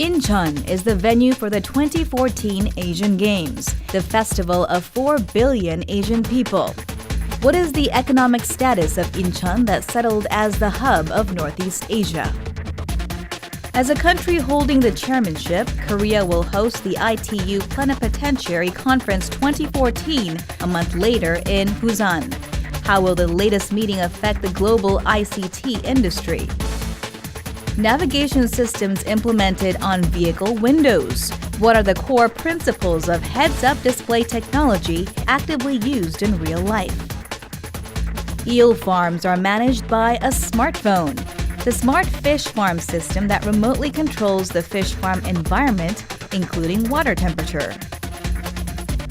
Incheon is the venue for the 2014 Asian Games, the festival of 4 billion Asian people. What is the economic status of Incheon that settled as the hub of Northeast Asia? As a country holding the chairmanship, Korea will host the ITU Plenipotentiary Conference 2014 a month later in Busan. How will the latest meeting affect the global ICT industry? Navigation systems implemented on vehicle windows. What are the core principles of heads-up display technology actively used in real life? Eel farms are managed by a smartphone. The smart fish farm system that remotely controls the fish farm environment, including water temperature.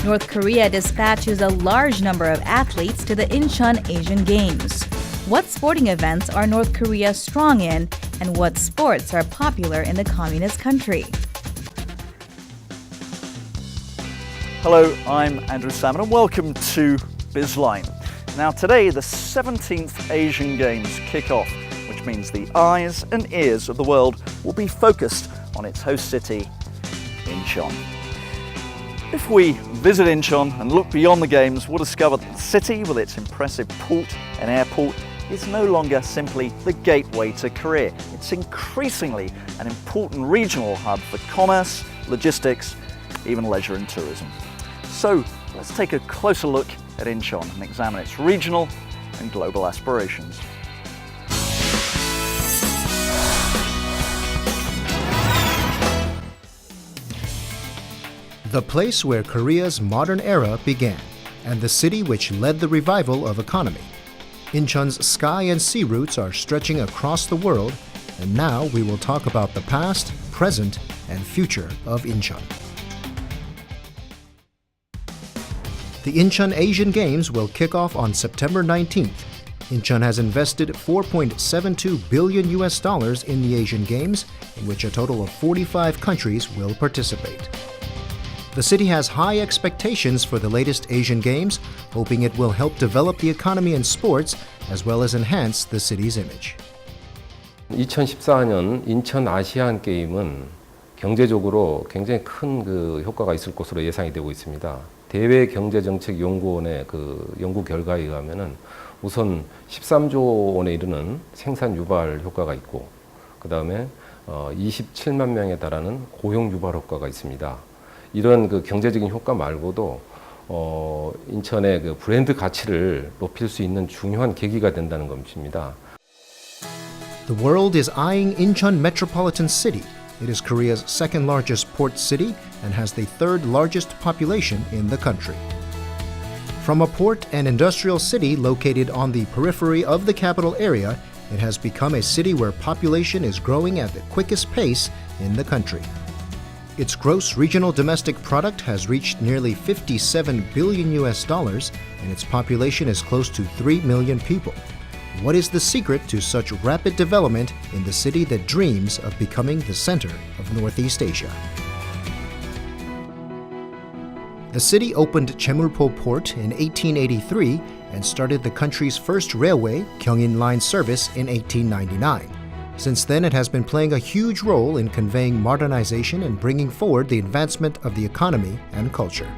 North Korea dispatches a large number of athletes to the Incheon Asian Games. What sporting events are North Korea strong in, and what sports are popular in the communist country? Hello, I'm Andrew Salmon and welcome to Bizline. Now today the 17th Asian Games kick off, which means the eyes and ears of the world will be focused on its host city, Incheon. If we visit Incheon and look beyond the Games, we'll discover that the city with its impressive port and airport is no longer simply the gateway to Korea. It's increasingly an important regional hub for commerce, logistics, even leisure and tourism. So let's take a closer look at Incheon and examine its regional and global aspirations. The place where Korea's modern era began, and the city which led the revival of economy. Incheon's sky and sea routes are stretching across the world, and now we will talk about the past, present, and future of Incheon. The Incheon Asian Games will kick off on September 19th. Incheon has invested $4.72 billion in the Asian Games, in which a total of 45 countries will participate. The city has high expectations for the latest Asian Games, hoping it will help develop the economy and sports, as well as enhance the city's image. 2014년 인천 아시안 게임은 경제적으로 굉장히 큰 효과가 있을 것으로 예상이 되고 있습니다. 대외경제정책연구원의 연구 결과에 의하면은 우선 13조 원에 이르는 생산 유발 효과가 있고, 그 다음에 27만 명에 달하는 고용 유발 효과가 있습니다. 이런 경제적인 효과 말고도 인천의 브랜드 가치를 높일 수 있는 중요한 계기가 된다는 것입니다. The world is eyeing Incheon Metropolitan City. It is Korea's second largest port city and has the third largest population in the country. From a port and industrial city located on the periphery of the capital area, it has become a city where population is growing at the quickest pace in the country. Its gross regional domestic product has reached nearly $57 billion, and its population is close to 3 million people. What is the secret to such rapid development in the city that dreams of becoming the center of Northeast Asia? The city opened Chemulpo Port in 1883 and started the country's first railway, Gyeongin Line service, in 1899. Since then, it has been playing a huge role in conveying modernization and bringing forward the advancement of the economy and culture.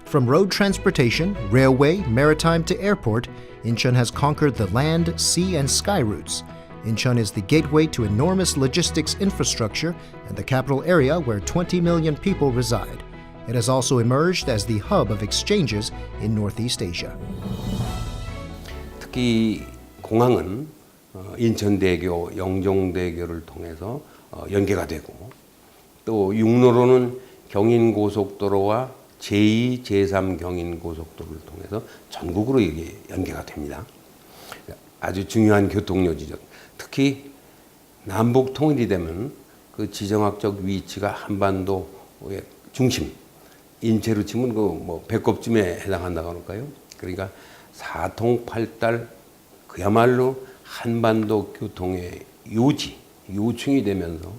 From road transportation, railway, maritime to airport, Incheon has conquered the land, sea, and sky routes. Incheon is the gateway to enormous logistics infrastructure and the capital area where 20 million people reside. It has also emerged as the hub of exchanges in Northeast Asia. 특히 공항은 인천대교, 영종대교를 통해서 연계가 되고, 또 육로로는 경인고속도로와 제2, 제3 경인고속도로를 통해서 전국으로 이게 연계가 됩니다. 아주 중요한 교통요지죠. 특히 남북 통일이 되면 그 지정학적 위치가 한반도의 중심, 인체로 치면 배꼽쯤에 해당한다고 할까요? 그러니까 사통팔달 그야말로 한반도 교통의 요충이 되면서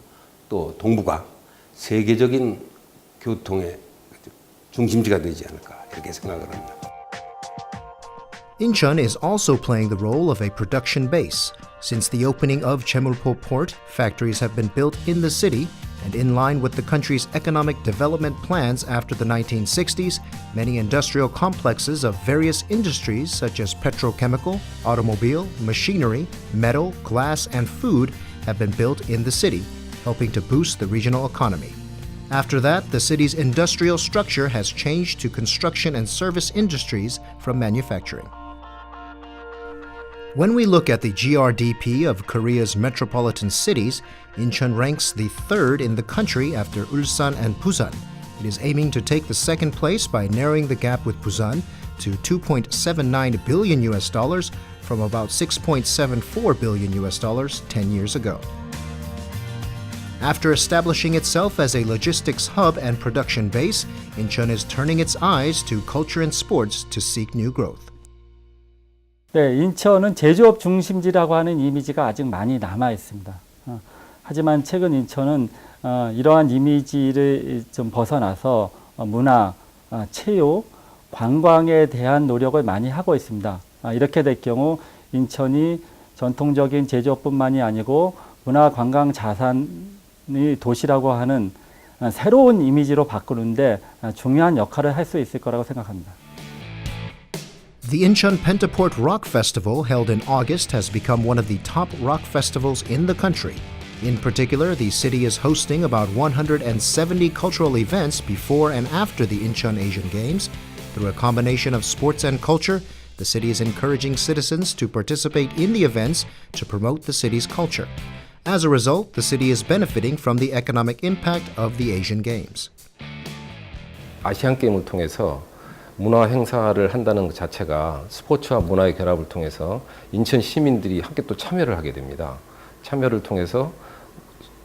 또 동북아 세계적인 교통의 중심지가 되지 않을까 이렇게 생각을 합니다. Incheon is also playing the role of a production base. Since the opening of Chemulpo Port, factories have been built in the city, and in line with the country's economic development plans after the 1960s, many industrial complexes of various industries such as petrochemical, automobile, machinery, metal, glass, and food have been built in the city, helping to boost the regional economy. After that, the city's industrial structure has changed to construction and service industries from manufacturing. When we look at the GRDP of Korea's metropolitan cities, Incheon ranks the third in the country after Ulsan and Busan. It is aiming to take the second place by narrowing the gap with Busan to $2.79 billion from about $6.74 billion 10 years ago. After establishing itself as a logistics hub and production base, Incheon is turning its eyes to culture and sports to seek new growth. 네, 인천은 제조업 중심지라고 하는 이미지가 아직 많이 남아 있습니다. 하지만 최근 인천은 이러한 이미지를 좀 벗어나서 문화, 체육, 관광에 대한 노력을 많이 하고 있습니다. 이렇게 될 경우 인천이 전통적인 제조업뿐만이 아니고 문화, 관광, 자산의 도시라고 하는 새로운 이미지로 바꾸는데 중요한 역할을 할 수 있을 거라고 생각합니다. The Incheon Pentaport Rock Festival, held in August, has become one of the top rock festivals in the country. In particular, the city is hosting about 170 cultural events before and after the Incheon Asian Games. Through a combination of sports and culture, the city is encouraging citizens to participate in the events to promote the city's culture. As a result, the city is benefiting from the economic impact of the Asian Games. 아시안 게임을 통해서 문화 행사를 한다는 것 자체가 스포츠와 문화의 결합을 통해서 인천 시민들이 함께 또 참여를 하게 됩니다. 참여를 통해서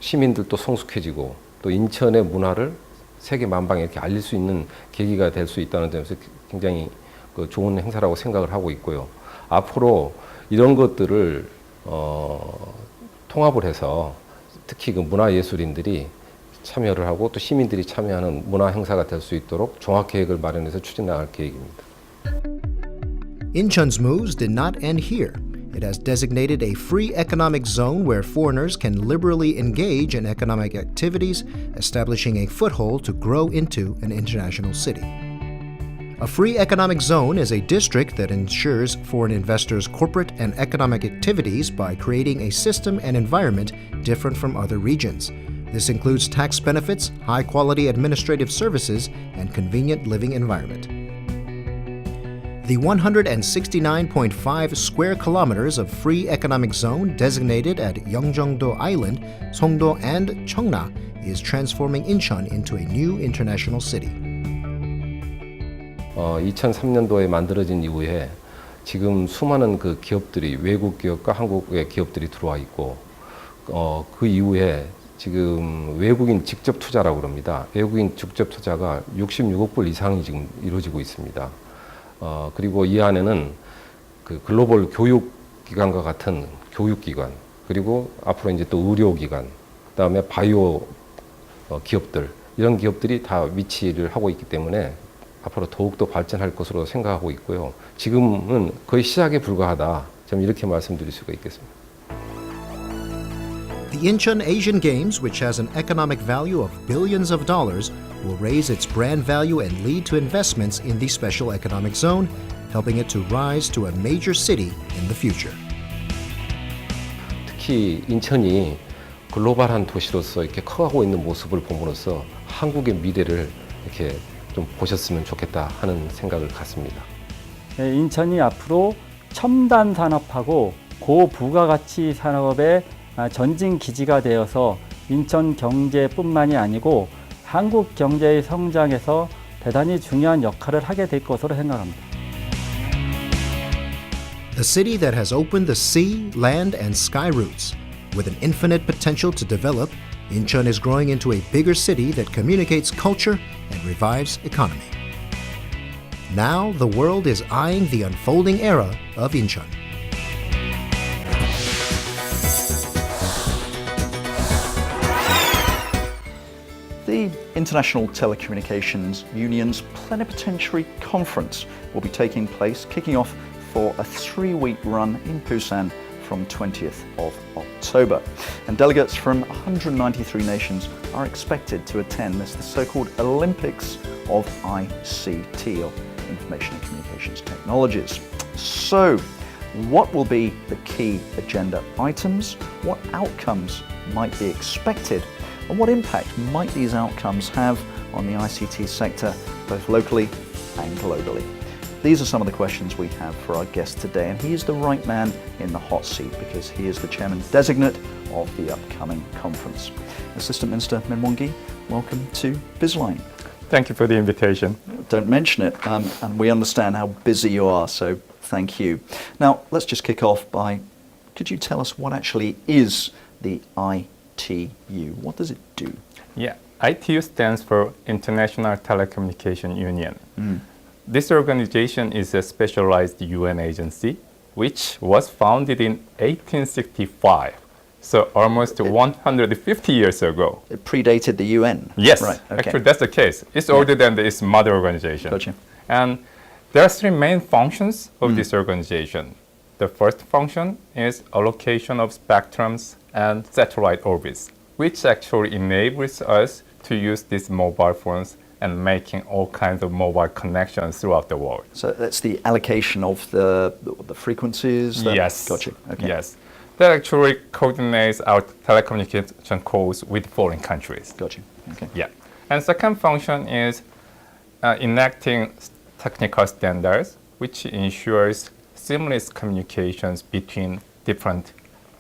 시민들도 성숙해지고 또 인천의 문화를 세계 만방에 이렇게 알릴 수 있는 계기가 될 수 있다는 점에서 굉장히 좋은 행사라고 생각을 하고 있고요. 앞으로 이런 것들을 통합을 해서 특히 그 문화예술인들이 참여를 하고 또 시민들이 참여하는 문화 행사가 될 수 있도록 종합 계획을 마련해서 추진 나갈 계획입니다. Incheon's moves did not end here. It has designated a free economic zone where foreigners can liberally engage in economic activities, establishing a foothold to grow into an international city. A free economic zone is a district that ensures foreign investors' corporate and economic activities by creating a system and environment different from other regions. This includes tax benefits, high-quality administrative services, and convenient living environment. The 169.5 square kilometers of free economic zone designated at Yeongjongdo Island, Songdo, and Cheongna is transforming Incheon into a new international city. 2003년도에 만들어진 이후에 지금 수많은 그 기업들이 외국 기업과 한국의 기업들이 들어와 있고 그 이후에 지금 외국인 직접 투자라고 그럽니다. 외국인 직접 투자가 66억 불 이상이 지금 이루어지고 있습니다. 그리고 이 안에는 그 글로벌 교육기관과 같은 교육기관, 그리고 앞으로 이제 또 의료기관, 그다음에 바이오 기업들, 이런 기업들이 다 위치를 하고 있기 때문에 앞으로 더욱더 발전할 것으로 생각하고 있고요. 지금은 거의 시작에 불과하다. 좀 이렇게 말씀드릴 수가 있겠습니다. The Incheon Asian Games, which has an economic value of billions of dollars, will raise its brand value and lead to investments in the special economic zone, helping it to rise to a major city in the future. 특히 인천이 글로벌한 도시로서 이렇게 커가고 있는 모습을 봄으로써 한국의 미래를 이렇게 좀 보셨으면 좋겠다 하는 생각을 갖습니다. 인천이 앞으로 첨단 산업하고 고부가가치 산업의 전진 기지가 되어서 인천 경제뿐만이 아니고 한국 경제의 성장에서 대단히 중요한 역할을 하게 될 것으로 생각합니다. A city that has opened the sea, land, and sky routes. With an infinite potential to develop, Incheon is growing into a bigger city that communicates culture and revives economy. Now, the world is eyeing the unfolding era of Incheon. The International Telecommunications Union's Plenipotentiary Conference will be taking place, kicking off for a 3-week run in Busan from 20th of October. And delegates from 193 nations are expected to attend this, the so-called Olympics of ICT, or Information and Communications Technologies. So, what will be the key agenda items? What outcomes might be expected? And what impact might these outcomes have on the ICT sector, both locally and globally? These are some of the questions we have for our guest today, and he is the right man in the hot seat because he is the chairman designate of the upcoming conference. Assistant Minister Min Won-gi, welcome to Bizline. Thank you for the invitation. Don't mention it, and we understand how busy you are, so thank you. Now, let's just kick off by, could you tell us what actually is the ITU? What does it do? Yeah, ITU stands for International Telecommunications Union. This organization is a specialized UN agency which was founded in 1865, so almost 150 years ago. It predated the UN? Yes, right, okay. Actually that's the case. It's older than its mother organization. Gotcha. And there are three main functions of this organization. The first function is allocation of spectrums and satellite orbits, which actually enables us to use these mobile phones and making all kinds of mobile connections throughout the world. So that's the allocation of the frequencies? Yes. Gotcha. Okay. Yes. That actually coordinates our telecommunication calls with foreign countries. Gotcha. Okay. Yeah. And second function is enacting technical standards, which ensures seamless communications between different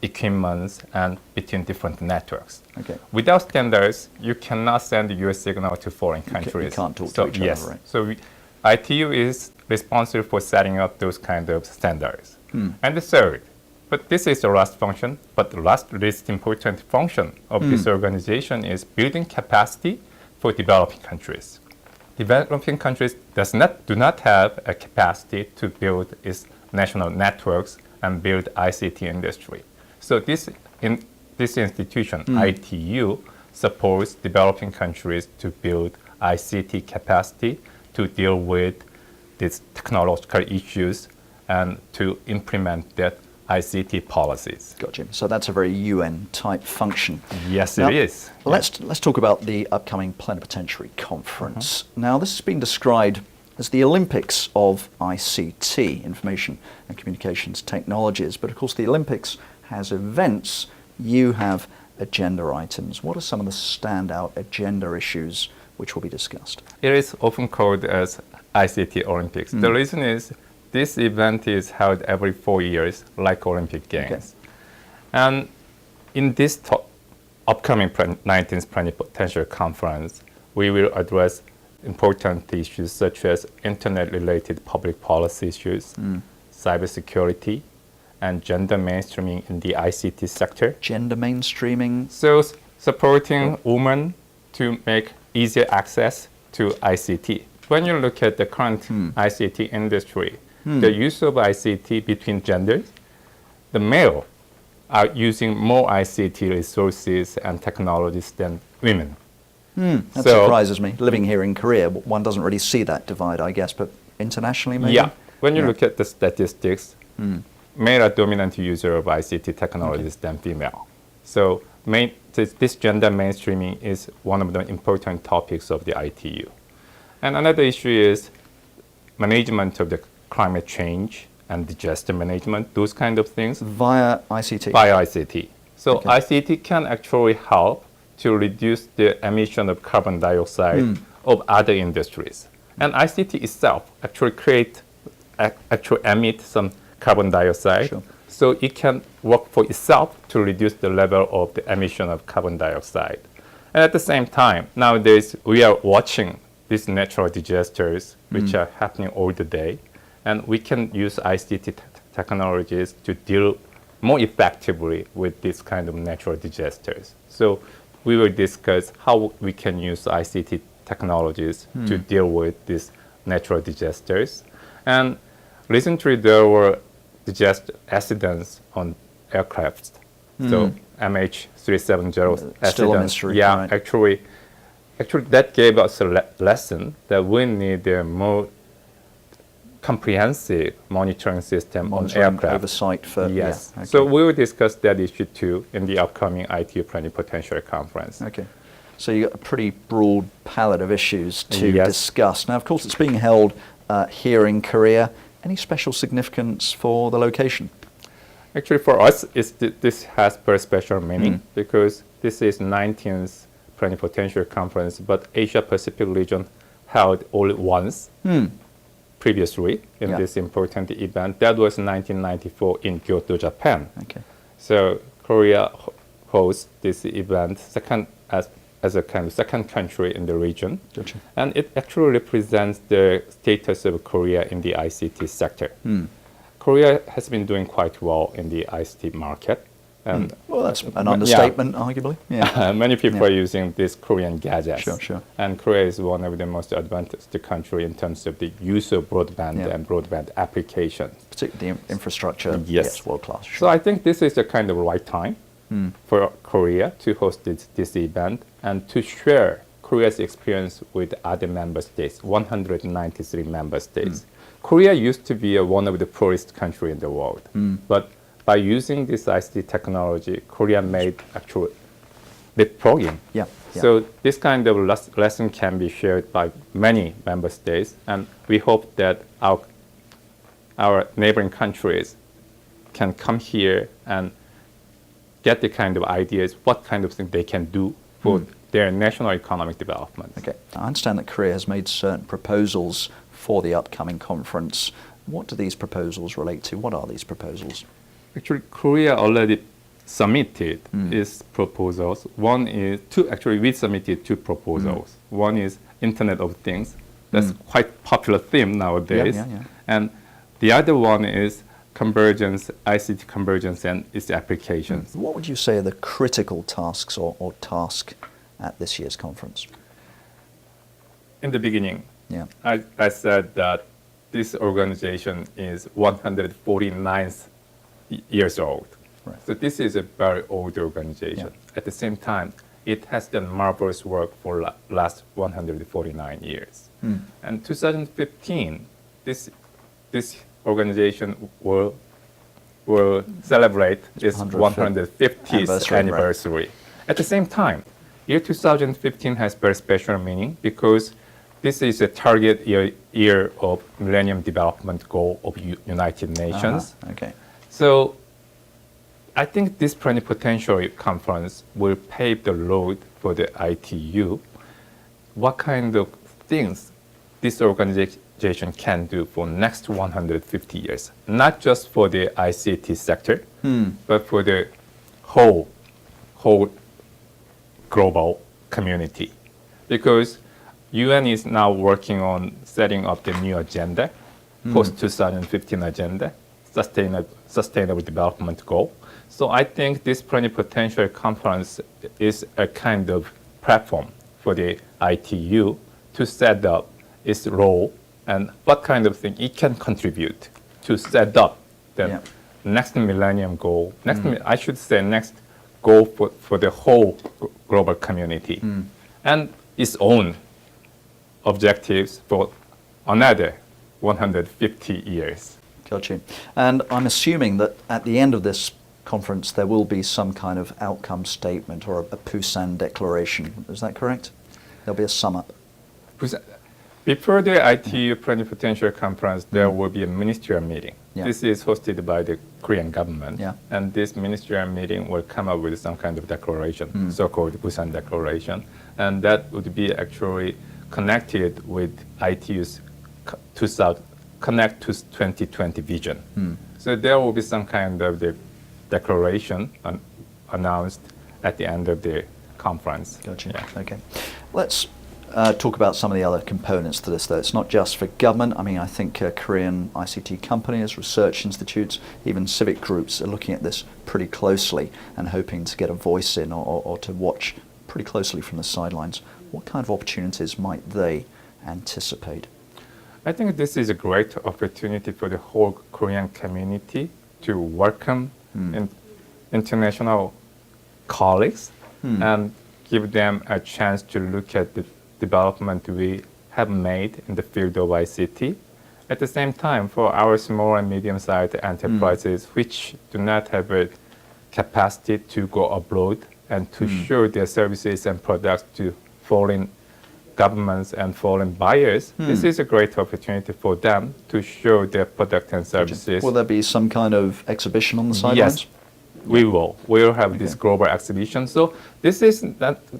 equipments and between different networks. Okay. Without standards, you cannot send US signal to foreign countries. You can't talk to each other, yes. right? So ITU is responsible for setting up those kind of standards. And the third, but this is the last function, but the last least important function of this organization is building capacity for developing countries. Developing countries do not have a capacity to build its national networks and build ICT industry. So this institution, ITU, supports developing countries to build ICT capacity to deal with these technological issues and to implement that ICT policies. Gotcha. So that's a very UN-type function. Yes, Now, it is. Let's talk about the upcoming Plenipotentiary Conference. Now, this has been described as the Olympics of ICT, Information and Communications Technologies. But of course, the Olympics has events. You have agenda items. What are some of the standout agenda issues which will be discussed? It is often called as ICT Olympics. The reason is this event is held every 4 years, like Olympic Games. Okay. And in this upcoming 19th Plenipotentiary Conference, we will address important issues such as internet-related public policy issues, cybersecurity, and gender mainstreaming in the ICT sector. Gender mainstreaming? So supporting women to make easier access to ICT. When you look at the current ICT industry, the use of ICT between genders, the male are using more ICT resources and technologies than women. That surprises me. Living here in Korea, one doesn't really see that divide, I guess, but internationally maybe? Yeah. When you look at the statistics, male are dominant user of ICT technologies than female. So this gender mainstreaming is one of the important topics of the ITU. And another issue is management of the climate change and disaster management, those kind of things. Via ICT? Via ICT. So ICT can actually help to reduce the emission of carbon dioxide of other industries. And ICT itself actually emit some carbon dioxide. Sure. So it can work for itself to reduce the level of the emission of carbon dioxide. And at the same time, nowadays we are watching these natural disasters which are happening all the day. And we can use ICT technologies to deal more effectively with this kind of natural disasters. So we will discuss how we can use ICT technologies to deal with these natural disasters. And recently there were disaster accidents on aircraft. So MH370 accident. Still a mystery. Yeah, right. actually that gave us a lesson that we need more comprehensive monitoring system Monitoring, on aircraft. oversight for... Yes. Yeah, okay. So we will discuss that issue too in the upcoming ITU Plenipotentiary Conference. Okay. So you've got a pretty broad palette of issues to Yes. discuss. Now, of course, it's being held here in Korea. Any special significance for the location? Actually, for us, this has very special meaning because this is 19th Plenipotentiary Conference, but Asia Pacific region held only once previously in Yeah. this important event. That was 1994 in Kyoto, Japan. Okay. So Korea hosts this event as a kind of second country in the region. Gotcha. And it actually represents the status of Korea in the ICT sector. Korea has been doing quite well in the ICT market. And Well, that's an understatement, arguably. Yeah. many people Yeah. are using these Korean gadgets. Sure, sure. And Korea is one of the most advanced country in terms of the use of broadband Yeah. and broadband applications. Particularly the infrastructure. Yes. World class. So I think this is the kind of right time for Korea to host this event and to share Korea's experience with other member states, 193 member states. Korea used to be one of the poorest country in the world, but by using this ICT technology, Korea made actual leapfrogging. Yeah. Yeah. So this kind of lesson can be shared by many member states, and we hope that our neighboring countries can come here and get the kind of ideas, what kind of thing they can do for their national economic development. Okay. I understand that Korea has made certain proposals for the upcoming conference. What do these proposals relate to? What are these proposals? Actually, Korea already submitted its proposals. One is we submitted two proposals. One is Internet of Things. That's quite popular theme nowadays. Yeah. And the other one is convergence, ICT convergence and its applications. What would you say are the critical tasks or task at this year's conference? In the beginning, Yeah. I said that this organization is 149th years old. Right. So this is a very old organization. Yeah. At the same time, it has done marvelous work for last 149 years. And 2015, this organization will celebrate its 150th anniversary. At the same time, year 2015 has very special meaning because this is a target year of Millennium Development Goal of United Nations. Okay. So I think this plenipotentiary conference will pave the road for the ITU. What kind of things this organization can do for next 150 years, not just for the ICT sector, but for the whole global community. Because UN is now working on setting up the new agenda, post-2015 agenda, sustainable development goal. So I think this plenipotentiary conference is a kind of platform for the ITU to set up its role and what kind of thing it can contribute to set up the next millennium goal, I should say next goal for the whole global community, and its own objectives for another 150 years. Got you. And I'm assuming that at the end of this conference there will be some kind of outcome statement or a Busan declaration. Is that correct? There'll be a sum up. Before the ITU Plenipotentiary Conference, there will be a ministerial meeting. Yeah. This is hosted by the Korean government. Yeah. And this ministerial meeting will come up with some kind of declaration, so-called Busan Declaration. And that would be actually connected with ITU's Connect to 2020 vision. So there will be some kind of the declaration announced at the end of the conference. Gotcha. Yeah. Okay. Let's talk about some of the other components to this, though. It's not just for government. I mean, I think Korean ICT companies, research institutes, even civic groups are looking at this pretty closely and hoping to get a voice in or to watch pretty closely from the sidelines. What kind of opportunities might they anticipate? I think this is a great opportunity for the whole Korean community to welcome international colleagues and give them a chance to look at the development we have made in the field of ICT At the same time, for our small and medium-sized enterprises which do not have a capacity to go abroad and to show their services and products to foreign governments and foreign buyers, this is a great opportunity for them to show their product and services. Will there be some kind of exhibition on the sidelines? Yes, we will. We'll have this global exhibition. So this is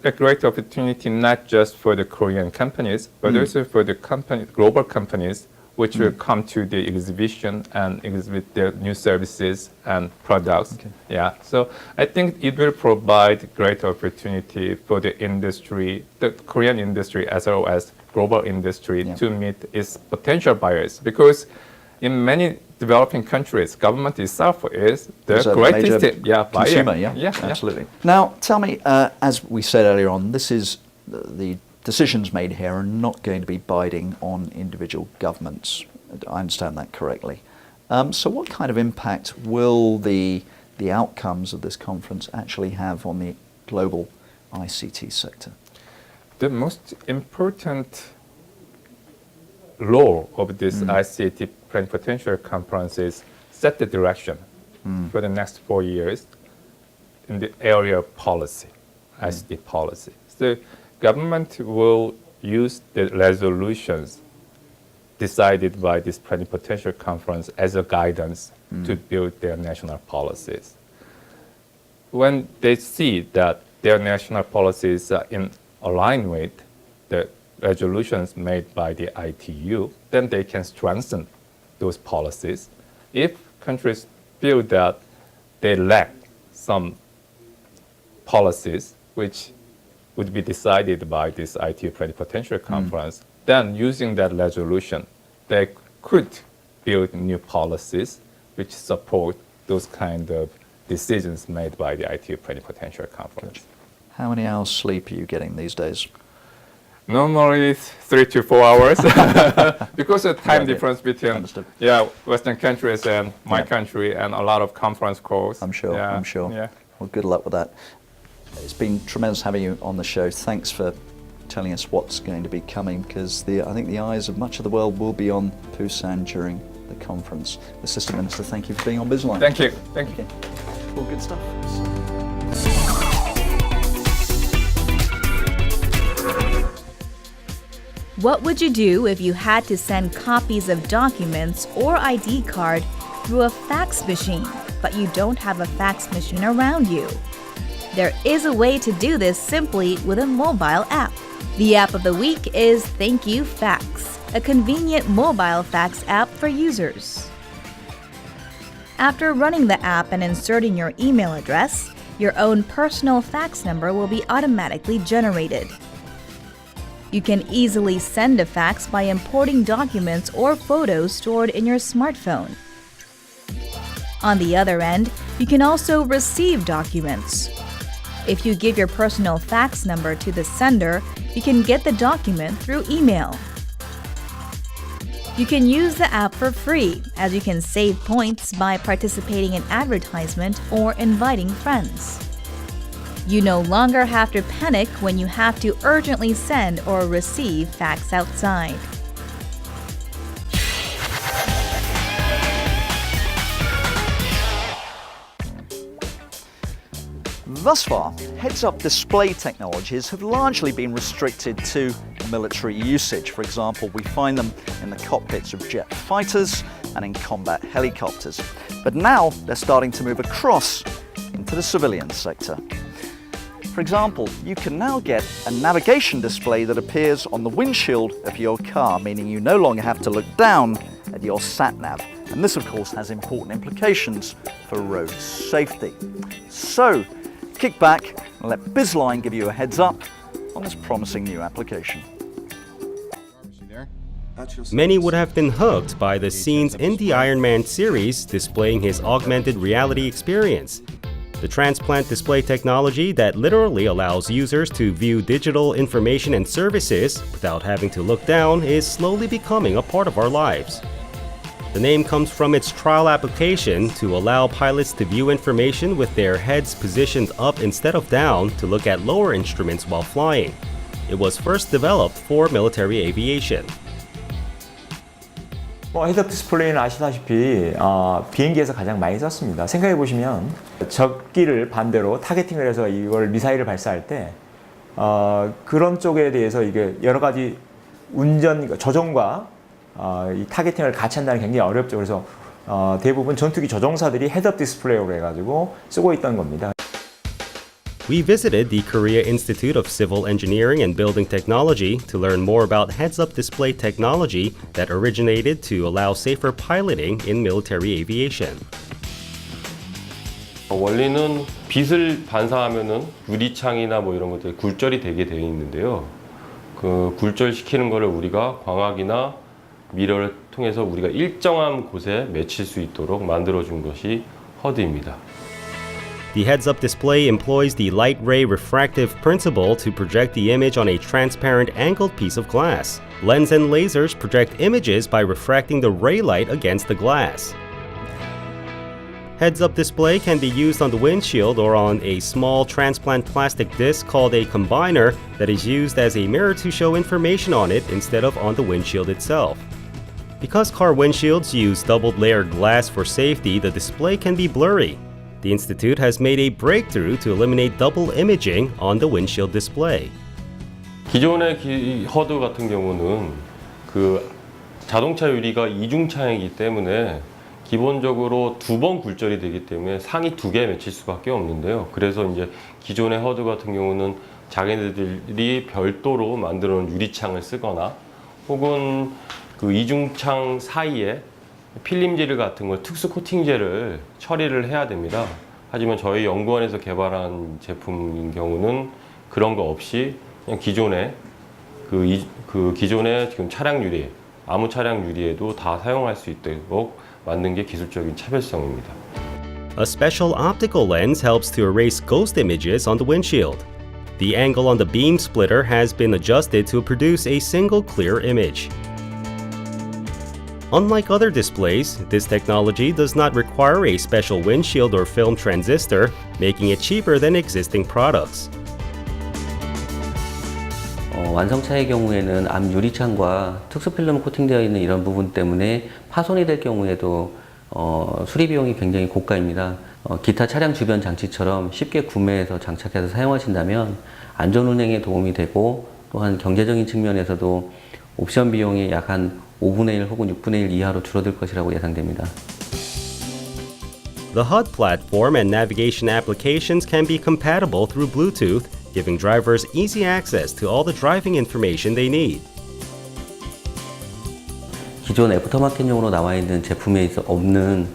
a great opportunity not just for the Korean companies, but also for the global companies which will come to the exhibition and exhibit their new services and products. Yeah, so I think it will provide great opportunity for the industry, the Korean industry as well as global industry to meet its potential buyers. Because in many developing countries, government itself is the greatest buyer. Consumer, absolutely. Now, tell me, as we said earlier on, this is the decisions made here are not going to be binding on individual governments. I understand that correctly. So what kind of impact will the outcomes of this conference actually have on the global ICT sector? The most important role of this ICT Plenipotentiary Conference is set the direction for the next 4 years in the area of policy, ICT policy. So government will use the resolutions decided by this Plenipotentiary Conference as a guidance to build their national policies. When they see that their national policies are in line with the resolutions made by the ITU, then they can strengthen those policies. If countries feel that they lack some policies which would be decided by this ITU Plenipotentiary Conference, then using that resolution, they could build new policies which support those kind of decisions made by the ITU Plenipotentiary Conference. How many hours sleep are you getting these days? Normally 3 to 4 hours because of time difference between Western countries and my country and a lot of conference calls. I'm sure. Yeah. Well, good luck with that. It's been tremendous having you on the show. Thanks for telling us what's going to be coming, because I think the eyes of much of the world will be on Busan during the conference. Assistant Minister, thank you for being on Bizline. Thank you. Thank you. All good stuff. What would you do if you had to send copies of documents or ID card through a fax machine, but you don't have a fax machine around you? There is a way to do this simply with a mobile app. The app of the week is Thank You Fax, a convenient mobile fax app for users. After running the app and inserting your email address, your own personal fax number will be automatically generated. You can easily send a fax by importing documents or photos stored in your smartphone. On the other end, you can also receive documents. If you give your personal fax number to the sender, you can get the document through email. You can use the app for free, as you can save points by participating in advertisement or inviting friends. You no longer have to panic when you have to urgently send or receive fax outside. Thus far, heads-up display technologies have largely been restricted to military usage. For example, we find them in the cockpits of jet fighters and in combat helicopters. But now they're starting to move across into the civilian sector. For example, you can now get a navigation display that appears on the windshield of your car, meaning you no longer have to look down at your sat-nav. And this, of course, has important implications for road safety. So, kick back and let Bizline give you a heads up on this promising new application. Many would have been hooked by the scenes in the Iron Man series displaying his augmented reality experience. The transplant display technology that literally allows users to view digital information and services without having to look down is slowly becoming a part of our lives. The name comes from its trial application to allow pilots to view information with their heads positioned up instead of down to look at lower instruments while flying. It was first developed for military aviation. 헤드업 디스플레이는 아시다시피 비행기에서 가장 많이 썼습니다. 생각해 보시면 적기를 반대로 타겟팅을 해서 이걸 미사일을 발사할 때 그런 쪽에 대해서 이게 여러 가지 조종과 이 타겟팅을 같이 한다는 게 굉장히 어렵죠. 그래서 대부분 전투기 조종사들이 헤드업 디스플레이로 해가지고 쓰고 있던 겁니다. We visited the Korea Institute of Civil Engineering and Building Technology to learn more about heads-up display technology that originated to allow safer piloting in military aviation. 원리는 빛을 반사하면은 유리창이나 뭐 이런 것들이 굴절이 되게 되어 있는데요. 그 굴절시키는 거를 우리가 광학이나 미러를 통해서 우리가 일정한 곳에 맺힐 수 있도록 만들어준 것이 HUD입니다. The heads-up display employs the light ray refractive principle to project the image on a transparent angled piece of glass. Lens and lasers project images by refracting the ray light against the glass. Heads-up display can be used on the windshield or on a small transplant plastic disc called a combiner that is used as a mirror to show information on it instead of on the windshield itself. Because car windshields use doubled layered glass for safety, the display can be blurry. The Institute has made a breakthrough to eliminate double imaging on the windshield display. 기존의 허드 같은 경우는 그 자동차 유리가 이중창이기 때문에 기본적으로 2번 굴절이 되기 때문에 상이 2개 맺힐 수밖에 없는데요. 그래서 이제 기존의 허드 같은 경우는 자기네들이 별도로 만들어 놓은 유리창을 쓰거나 혹은 그 이중창 사이에 필름질 같은 걸 특수 코팅제를 처리를 해야 됩니다. 하지만 저희 연구원에서 개발한 제품인 경우는 그런 거 없이 그냥 기존의 기존의 지금 차량 유리, 아무 차량 유리에도 다 사용할 수 있도록 만든 게 기술적인 차별성입니다. A special optical lens helps to erase ghost images on the windshield. The angle on the beam splitter has been adjusted to produce a single clear image. Unlike other displays, this technology does not require a special windshield or film transistor, making it cheaper than existing products. 완성차의 경우에는 앞 유리창과 특수 필름 코팅되어 있는 이런 부분 때문에 파손이 될 경우에도 수리 비용이 굉장히 고가입니다. 기타 차량 주변 장치처럼 쉽게 구매해서 장착해서 사용하신다면 안전 운행에 도움이 되고 또한 경제적인 측면에서도 옵션 비용이 약 한 5분의 1 혹은 6분의 1 이하로 줄어들 것이라고 예상됩니다. The HUD platform and navigation applications can be compatible through Bluetooth, giving drivers easy access to all the driving information they need. 기존 애프터마켓용으로 나와 있는 제품에 없는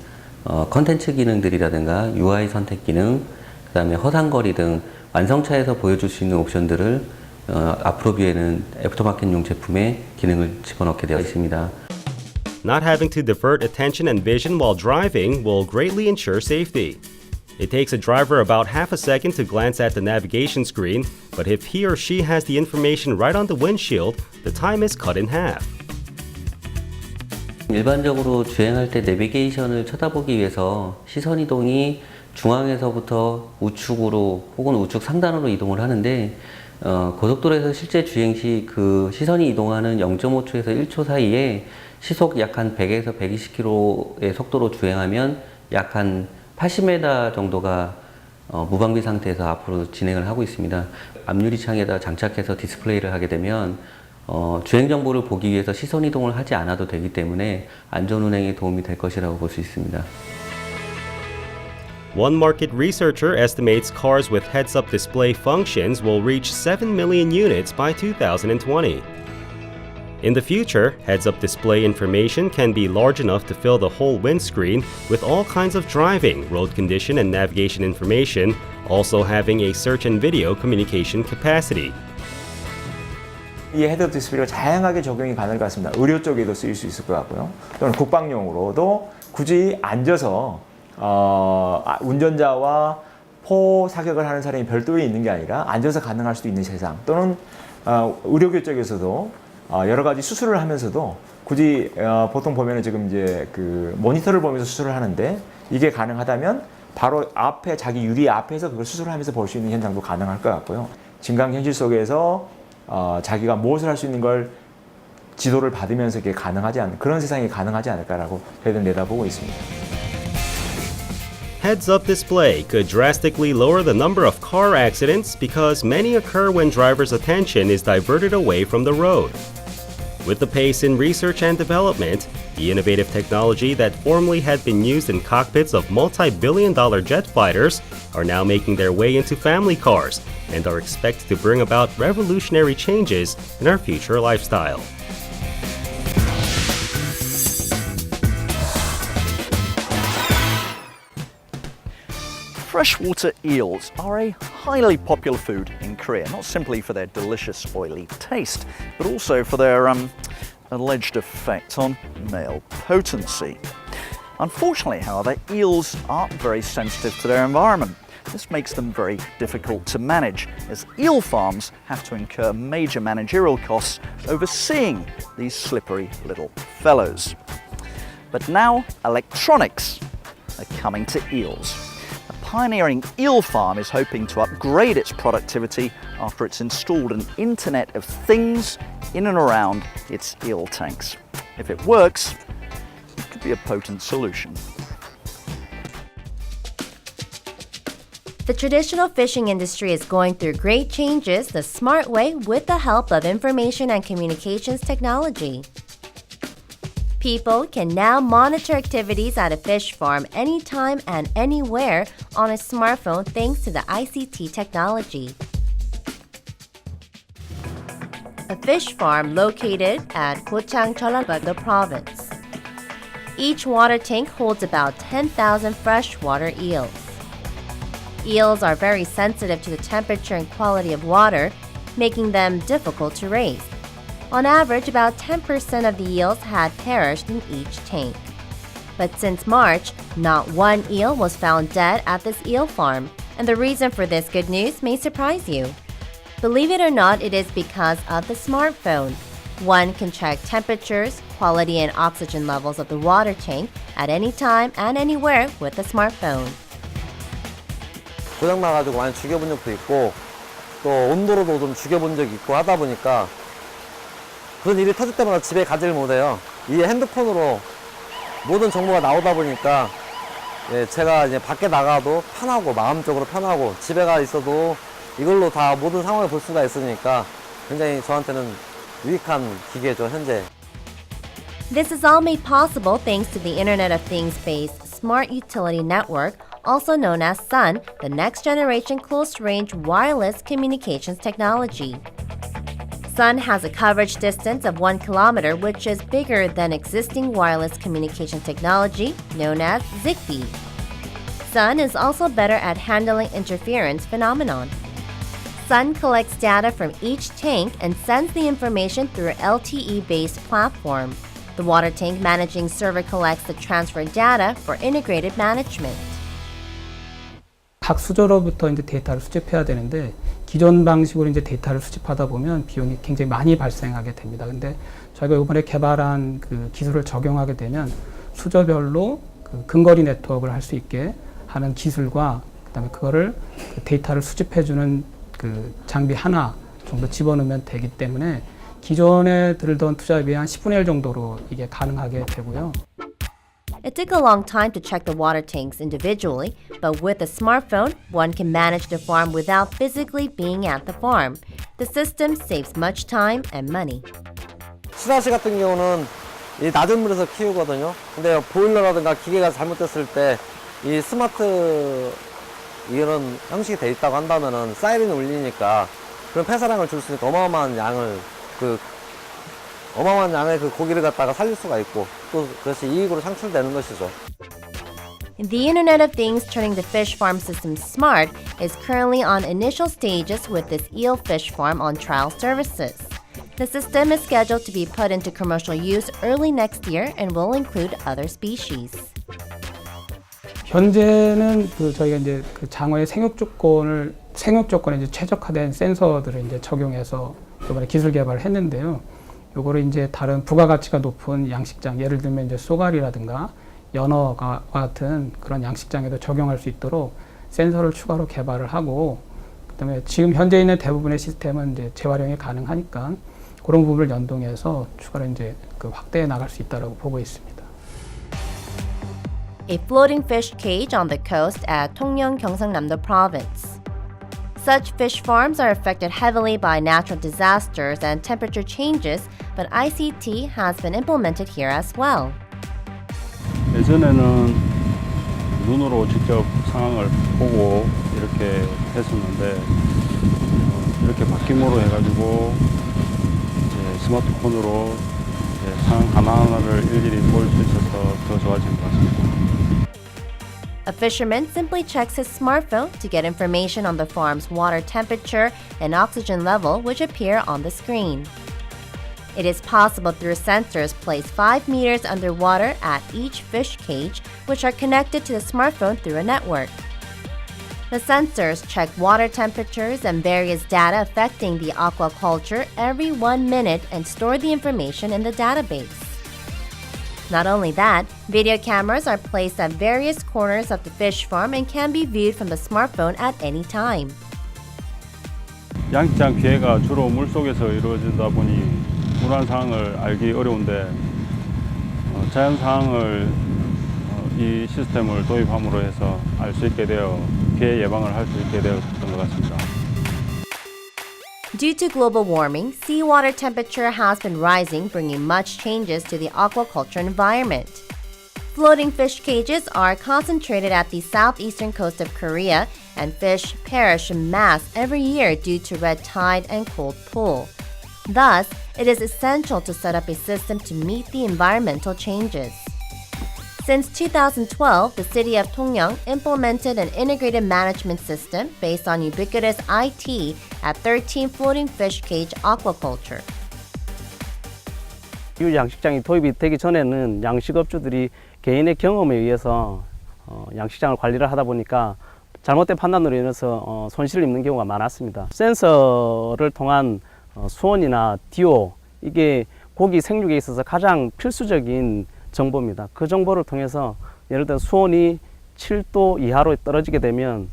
컨텐츠 기능들이라든가 UI 선택 기능, 그 다음에 허상거리 등 완성차에서 보여줄 수 있는 옵션들을 앞으로비에는 애프터마켓용 제품에 기능을 집어넣게 되어 있습니다. Not having to divert attention and vision while driving will greatly ensure safety. It takes a driver about half a second to glance at the navigation screen, but if he or she has the information right on the windshield, the time is cut in half. 일반적으로 주행할 때 내비게이션을 쳐다보기 위해서 시선 이동이 중앙에서부터 우측으로 혹은 우측 상단으로 이동을 하는데 고속도로에서 실제 주행 시 그 시선이 이동하는 0.5초에서 1초 사이에 시속 약 한 100에서 120km의 속도로 주행하면 약 한 80m 정도가 무방비 상태에서 앞으로 진행을 하고 있습니다. 앞유리창에다 장착해서 디스플레이를 하게 되면 주행 정보를 보기 위해서 시선 이동을 하지 않아도 되기 때문에 안전 운행에 도움이 될 것이라고 볼 수 있습니다. One market researcher estimates cars with heads-up display functions will reach 7 million units by 2020. In the future, heads-up display information can be large enough to fill the whole windscreen with all kinds of driving, road condition, and navigation information, also having a search and video communication capacity. 이 헤드업 디스플레이가 다양하게 적용이 가능할 것 같습니다. 의료 쪽에도 쓰일 수 있을 것 같고요. 또는 국방용으로도 굳이 앉아서 운전자와 포 사격을 하는 사람이 별도에 있는 게 아니라 앉아서 가능할 수도 있는 세상, 또는 의료계 쪽에서도 여러 가지 수술을 하면서도 굳이 보통 보면은 지금 이제 그 모니터를 보면서 수술을 하는데 이게 가능하다면 바로 앞에 자기 유리 앞에서 그걸 수술을 하면서 볼 수 있는 현상도 가능할 것 같고요. 증강 현실 속에서 자기가 무엇을 할 수 있는 걸 지도를 받으면서 이게 가능하지 않은 그런 세상이 가능하지 않을까라고 저희들은 내다보고 있습니다. Heads-up display could drastically lower the number of car accidents because many occur when drivers' attention is diverted away from the road. With the pace in research and development, the innovative technology that formerly had been used in cockpits of multi-billion-dollar jet fighters are now making their way into family cars and are expected to bring about revolutionary changes in our future lifestyle. Freshwater eels are a highly popular food in Korea, not simply for their delicious oily taste, but also for their alleged effect on male potency. Unfortunately, however, eels aren't very sensitive to their environment. This makes them very difficult to manage, as eel farms have to incur major managerial costs overseeing these slippery little fellows. But now, electronics are coming to eels. A pioneering eel farm is hoping to upgrade its productivity after it's installed an Internet of Things in and around its eel tanks. If it works, it could be a potent solution. The traditional fishing industry is going through great changes the smart way with the help of information and communications technology. People can now monitor activities at a fish farm anytime and anywhere on a smartphone thanks to the ICT technology. A fish farm located at Gochang, Jeollabuk-do province. Each water tank holds about 10,000 freshwater eels. Eels are very sensitive to the temperature and quality of water, making them difficult to raise. On average, about 10% of the eels had perished in each tank. But since March, not one eel was found dead at this eel farm, and the reason for this good news may surprise you. Believe it or not, it is because of the smartphone. One can check temperatures, quality and oxygen levels of the water tank at any time and anywhere with a smartphone. 고장 나가지고 많이 죽여본 적도 있고 또 온도로도 좀 죽여본 적이 있고 하다 보니까 그런 일이 터질 때마다 집에 가지를 못해요. 이 핸드폰으로 모든 정보가 나오다 보니까 제가 이제 밖에 나가도 편하고 마음적으로 편하고 집에 가 있어도 이걸로 다 모든 상황을 볼 수가 있으니까 굉장히 저한테는 유익한 기계죠, 현재. This is all made possible thanks to the Internet of Things-based Smart Utility Network, also known as SUN, the next-generation close-range wireless communications technology. SUN has a coverage distance of 1 kilometer, which is bigger than existing wireless communication technology known as Zigbee. SUN is also better at handling interference phenomenon. SUN collects data from each tank and sends the information through an LTE-based platform. The water tank managing server collects the transferred data for integrated management. 각 수저로부터 이제 데이터를 수집해야 되는데 기존 방식으로 이제 데이터를 수집하다 보면 비용이 굉장히 많이 발생하게 됩니다. 근데 저희가 이번에 개발한 그 기술을 적용하게 되면 수저별로 그 근거리 네트워크를 할 수 있게 하는 기술과 그다음에 그거를 그 데이터를 수집해주는 그 장비 하나 정도 집어넣으면 되기 때문에 기존에 들던 투자에 비해 한 10분의 1 정도로 이게 가능하게 되고요. It took a long time to check the water tanks individually, but with a smartphone, one can manage the farm without physically being at the farm. The system saves much time and money. 수자시 같은 경우는 이 낮은 물에서 키우거든요. 근데 보일러라든가 기계가 잘못됐을 때 이 스마트 이런 형식이 돼 있다고 한다면은 사이렌이 울리니까 그런 폐사량을 줄 수 있으니까 어마어마한 양의 그 고기를 갖다가 살릴 수가 있고 또 그것이 이익으로 창출되는 것이죠. The Internet of Things turning the fish farm system smart is currently on initial stages with this eel fish farm on trial services. The system is scheduled to be put into commercial use early next year and will include other species. 현재는 그 저희가 이제 그 장어의 생육 조건에 이제 최적화된 센서들을 이제 적용해서 이번에 기술 개발을 했는데요. 요거를 이제 다른 부가가치가 높은 양식장, 예를 들면 이제 쏘가리라든가 연어와 같은 그런 양식장에도 적용할 수 있도록 센서를 추가로 개발을 하고, 그다음에 지금 현재 있는 대부분의 시스템은 이제 재활용이 가능하니까 그런 부분을 연동해서 추가로 이제 그 확대해 나갈 수 있다라고 보고 있습니다. A floating fish cage on the coast at Tongyeong, Gyeongsangnam-do Province. Such fish farms are affected heavily by natural disasters and temperature changes, but ICT has been implemented here as well. 예전에는 눈으로 직접 상황을 보고 이렇게 했었는데 이렇게 바뀜으로 해가지고 이제 스마트폰으로 이제 상황 감화를 일일이 볼 수 있어서 더 좋아진 것 같습니다. A fisherman simply checks his smartphone to get information on the farm's water temperature and oxygen level, which appear on the screen. It is possible through sensors placed 5 meters underwater at each fish cage, which are connected to the smartphone through a network. The sensors check water temperatures and various data affecting the aquaculture every 1 minute and store the information in the database. Not only that, video cameras are placed at various corners of the fish farm and can be viewed from the smartphone at any time. 양식장 피해가 주로 물속에서 이루어지다 보니 우한 상황을 알기 어려운데 자연 상황을 이 시스템을 도입함으로 해서 알 수 있게 되어 피해 예방을 할 수 있게 되었던 것 같습니다. Due to global warming, seawater temperature has been rising, bringing much changes to the aquaculture environment. Floating fish cages are concentrated at the southeastern coast of Korea, and fish perish en masse every year due to red tide and cold pool. Thus, it is essential to set up a system to meet the environmental changes. Since 2012, the city of Tongyeong implemented an integrated management system based on ubiquitous IT at 13 floating fish cage aquaculture. 이 양식장이 도입이 되기 전에는 양식업주들이 개인의 경험에 의해서 양식장을 관리를 하다 보니까 잘못된 판단으로 인해서 손실을 입는 경우가 많았습니다. 센서를 통한 수온이나 DO, 이게 고기 생육에 있어서 가장 필수적인 정보입니다. 그 정보를 통해서 예를 들어 수온이 7도 이하로 떨어지게 되면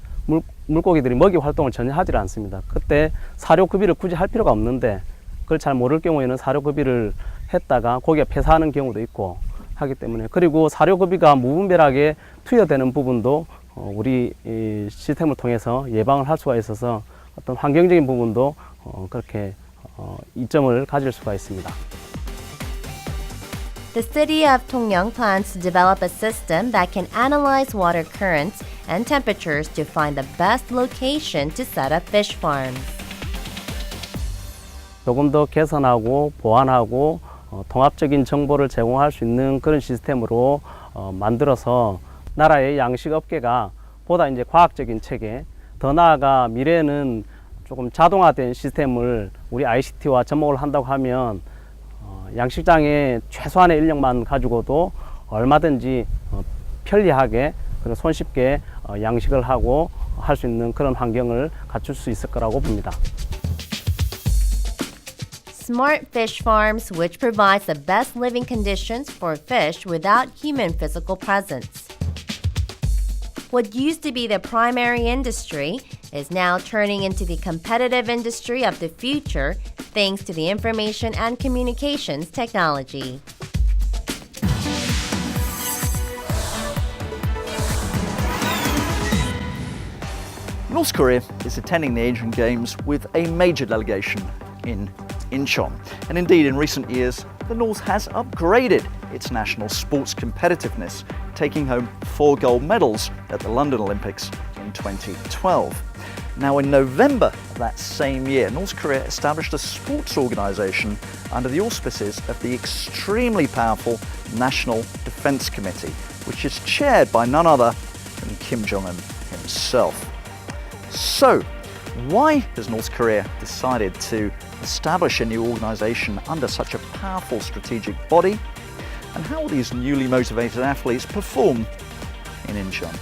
물고기들이 먹이 활동을 전혀 하지 않습니다. 그때 사료급여를 굳이 할 필요가 없는데 그걸 잘 모를 경우에는 사료급여를 했다가 고기가 폐사하는 경우도 있고 하기 때문에, 그리고 사료급여가 무분별하게 투여되는 부분도 우리 이 시스템을 통해서 예방을 할 수가 있어서 어떤 환경적인 부분도 그렇게 이점을 가질 수가 있습니다. The city of Tongyeong plans to develop a system that can analyze water currents and temperatures to find the best location to set up fish farms. 조금 더 개선하고 보완하고 통합적인 정보를 제공할 수 있는 그런 시스템으로 만들어서 나라의 양식업계가 보다 이제 과학적인 체계, 더 나아가 미래에는 조금 자동화된 시스템을 우리 ICT와 접목을 한다고 하면 양식장에 최소한의 인력만 가지고도 얼마든지 편리하게 그리고 손쉽게 양식을 하고 할 수 있는 그런 환경을 갖출 수 있을 거라고 봅니다. Smart fish farms, which provides the best living conditions for fish without human physical presence. What used to be the primary industry is now turning into the competitive industry of the future thanks to the information and communications technology. North Korea is attending the Asian Games with a major delegation in Incheon. And indeed, in recent years, the North has upgraded its national sports competitiveness, taking home 4 gold medals at the London Olympics in 2012. Now, in November of that same year, North Korea established a sports organisation under the auspices of the extremely powerful National Defence Committee, which is chaired by none other than Kim Jong-un himself. So, why has North Korea decided to establish a new organisation under such a powerful strategic body? And how will these newly motivated athletes perform in Incheon?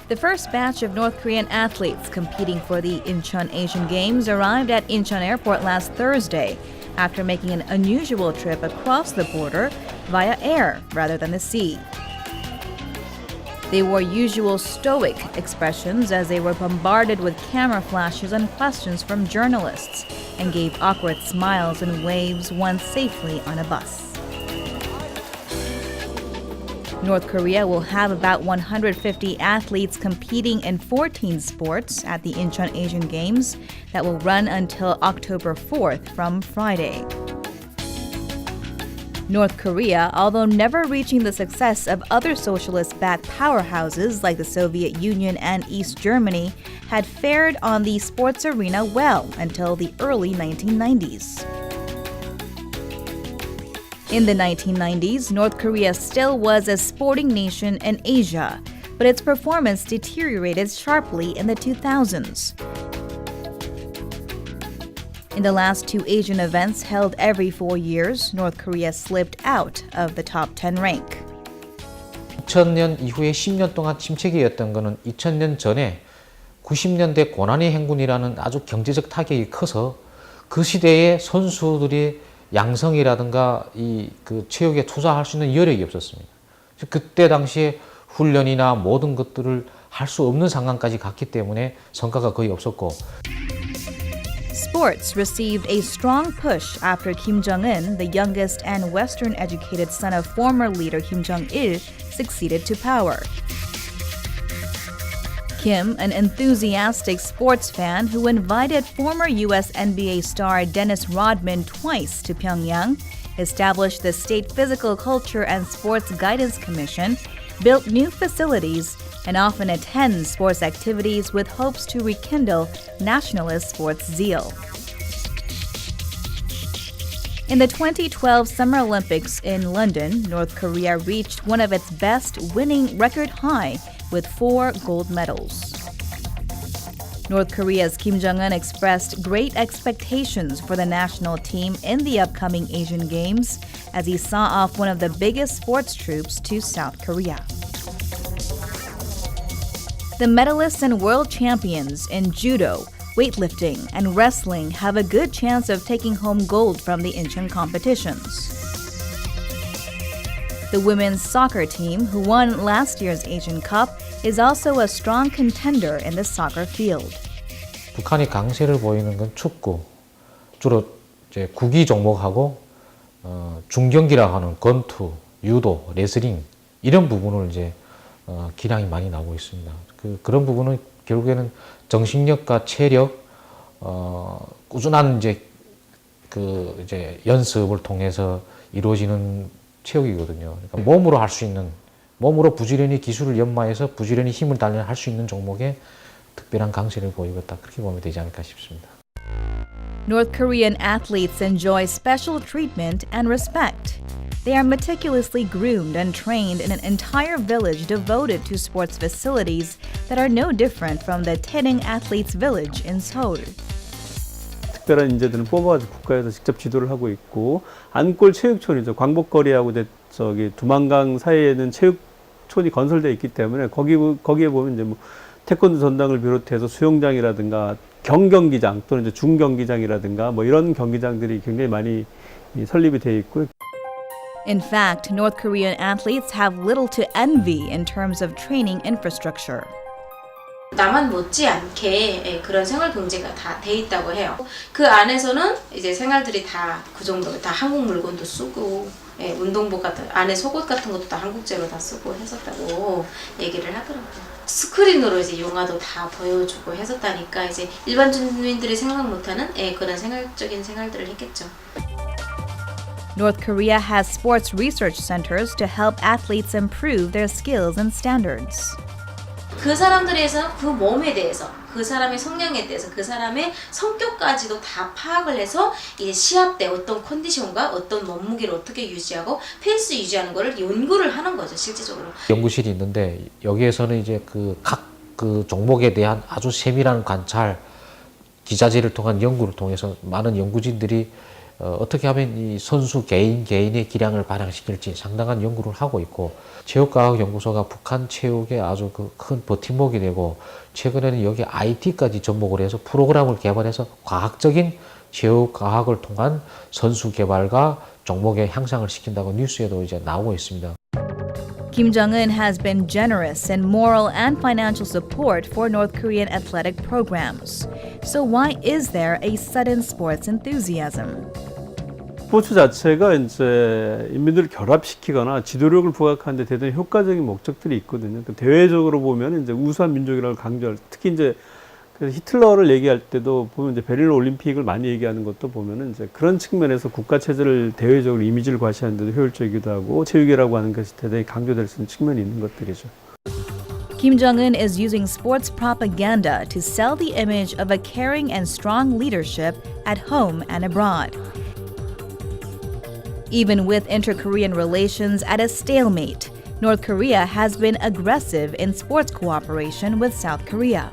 The first batch of North Korean athletes competing for the Incheon Asian Games arrived at Incheon Airport last Thursday after making an unusual trip across the border via air rather than the sea. They wore usual stoic expressions as they were bombarded with camera flashes and questions from journalists. and gave awkward smiles and waves once safely on a bus. North Korea will have about 150 athletes competing in 14 sports at the Incheon Asian Games that will run until October 4th from Friday. North Korea, although never reaching the success of other socialist-backed powerhouses like the Soviet Union and East Germany, had fared on the sports arena well until the early 1990s. In the 1990s, North Korea still was a sporting nation in Asia, but its performance deteriorated sharply in the 2000s. In the last two Asian events held every 4 years, North Korea slipped out of the top 10 rank. 2000년 이후에 10년 동안 침체기였던 것은 2000년 전에 90년대 고난의 행군이라는 아주 경제적 타격이 커서 그 시대에 선수들이 양성이라든가 그 체육에 투자할 수 있는 여력이 없었습니다. 그때 당시에 훈련이나 모든 것들을 할 수 없는 상황까지 갔기 때문에 성과가 거의 없었고. Sports received a strong push after Kim Jong-un, the youngest and Western-educated son of former leader Kim Jong-il, succeeded to power. Kim, an enthusiastic sports fan who invited former U.S. NBA star Dennis Rodman twice to Pyongyang, established the State Physical Culture and Sports Guidance Commission, built new facilities, and often attends sports activities with hopes to rekindle nationalist sports zeal. In the 2012 Summer Olympics in London, North Korea reached one of its best, winning record high with 4 gold medals. North Korea's Kim Jong-un expressed great expectations for the national team in the upcoming Asian Games as he saw off one of the biggest sports troops to South Korea. The medalists and world champions in judo, weightlifting, and wrestling have a good chance of taking home gold from the Incheon competitions. The women's soccer team, who won last year's Asian Cup, is also a strong contender in the soccer field. 북한이 강세를 보이는 건 축구, 주로 이제 구기 종목하고 중경기라고 하는 권투, 유도, 레슬링 이런 부분을 이제 기량이 많이 나오고 있습니다. 그런 부분은 결국에는 정신력과 체력, 꾸준한 이제 연습을 통해서 이루어지는 체육이거든요. 그러니까 몸으로 할 수 있는, 몸으로 부지런히 기술을 연마해서 부지런히 힘을 달려 할 수 있는 종목에 특별한 강세를 보이고 있다. 그렇게 보면 되지 않을까 싶습니다. North Korean athletes enjoy special treatment and respect. They are meticulously groomed and trained in an entire village devoted to sports facilities that are no different from the Taening Athletes Village in Seoul. 특별한 인재들은 뽑아가지고 국가에서 직접 지도를 하고 있고, 안골 체육촌이죠. 광복거리하고 두만강 사이에는 체육촌이 건설되어 있기 때문에 거기에 보면 이제 뭐 태권도 전당을 비롯해서 수영장이라든가 경경기장 또는 이제 중경기장이라든가 뭐 이런 경기장들이 굉장히 많이 설립이 되어 있고. In fact, North Korean athletes have little to envy in terms of training infrastructure. 남한 못지않게 그런 생활 경제가 다 돼 있다고 해요. 그 안에서는 이제 생활들이 다 그 정도, 다 한국 물건도 쓰고, 운동복 같은 안에 속옷 같은 것도 다 한국제로 다 쓰고 했었다고 얘기를 하더라고요. 스크린으로 이제 영화도 다 보여주고 했었다니까 이제 일반 주민들이 생각 못하는 그런 생활적인 생활들을 했겠죠. North Korea has sports research centers to help athletes improve their skills and standards. 그 사람들에서 그 몸에 대해서, 그 사람의 성향에 대해서, 그 사람의 성격까지도 다 파악을 해서 이제 시합 때 어떤 컨디션과 어떤 몸무게를 어떻게 유지하고 페이스 유지하는 거를 연구를 하는 거죠, 실질적으로. 연구실이 있는데 여기에서는 이제 각 종목에 대한 아주 세밀한 관찰, 기자재를 통한 연구를 통해서 많은 연구진들이 어떻게 하면 이 선수 개인의 기량을 발휘시킬지 상당한 연구를 하고 있고, 체육과학연구소가 북한 체육에 아주 큰 버팀목이 되고, 최근에는 여기 IT까지 접목을 해서 프로그램을 개발해서 과학적인 체육과학을 통한 선수 개발과 종목의 향상을 시킨다고 뉴스에도 이제 나오고 있습니다. Kim Jong-un has been generous in moral and financial support for North Korean athletic programs. So why is there a sudden sports enthusiasm? 스포츠 자체가 이제 인민들을 결합시키거나 지도력을 부각하는 데 대단히 효과적인 목적들이 있거든요. 대외적으로 보면 이제 우수한 민족이라고 강조할, 특히 이제 히틀러를 얘기할 때도 보면 이제 베를린 올림픽을 많이 얘기하는 것도 보면은 이제 그런 측면에서 국가 체제를 대외적으로 이미지를 과시하는 데도 효율적이기도 하고 체육이라고 하는 것이 대단히 강조될 수 있는 측면이 있는 것들이죠. Kim Jong-un is using sports propaganda to sell the image of a caring and strong leadership at home and abroad. Even with inter-Korean relations at a stalemate, North Korea has been aggressive in sports cooperation with South Korea.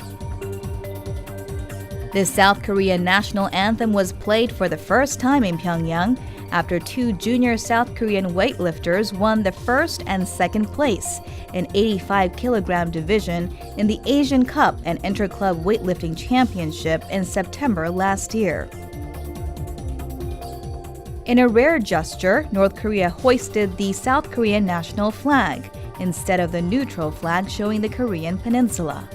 The South Korean national anthem was played for the first time in Pyongyang after two junior South Korean weightlifters won the first and second place in 85-kilogram division in the Asian Cup and Interclub Weightlifting Championship in September last year. In a rare gesture, North Korea hoisted the South Korean national flag instead of the neutral flag showing the Korean peninsula.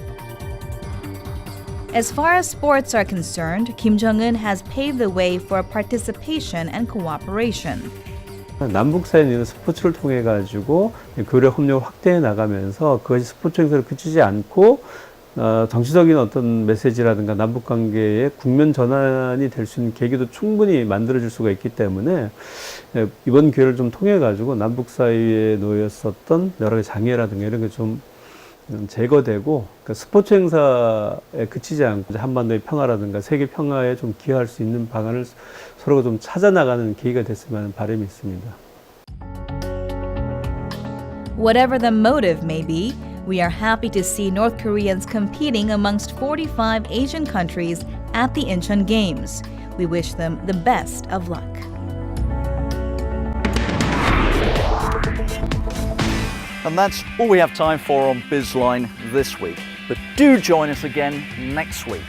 As far as sports are concerned, Kim Jong-un has paved the way for participation and cooperation. 남북 사이에 있는 스포츠를 통해 가지고 교류 협력을 확대해 나가면서 그것이 스포츠 행사로 그치지 않고 정치적인 어떤 메시지라든가 남북 관계의 국면 전환이 될 수 있는 계기도 충분히 만들어질 수가 있기 때문에 이번 기회를 좀 통해 가지고 남북 사이에 놓였었던 여러 가지 장애라든가 이런 게 좀 제거되고 그러니까 스포츠 행사에 그치지 않고 한반도의 평화라든가 세계 평화에 좀 기여할 수 있는 방안을 서로가 좀 찾아 나가는 계기가 됐으면 하는 바람이 있습니다. Whatever the motive may be, we are happy to see North Koreans competing amongst 45 Asian countries at the Incheon Games. We wish them the best of luck. And that's all we have time for on Bizline this week. But do join us again next week,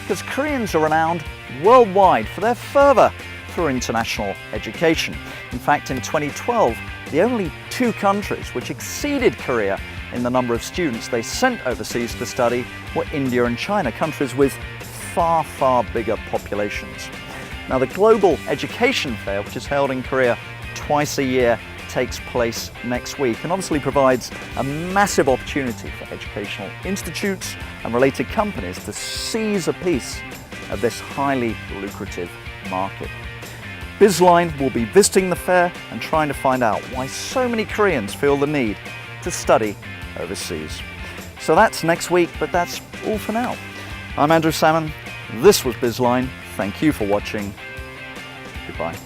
because Koreans are renowned worldwide for their fervour through international education. In fact, in 2012, the only two countries which exceeded Korea in the number of students they sent overseas to study were India and China, countries with far, far bigger populations. Now, the Global Education Fair, which is held in Korea twice a year, takes place next week and obviously provides a massive opportunity for educational institutes and related companies to seize a piece of this highly lucrative market. Bizline will be visiting the fair and trying to find out why so many Koreans feel the need to study overseas. So that's next week, but that's all for now. I'm Andrew Salmon. This was Bizline. Thank you for watching. Goodbye.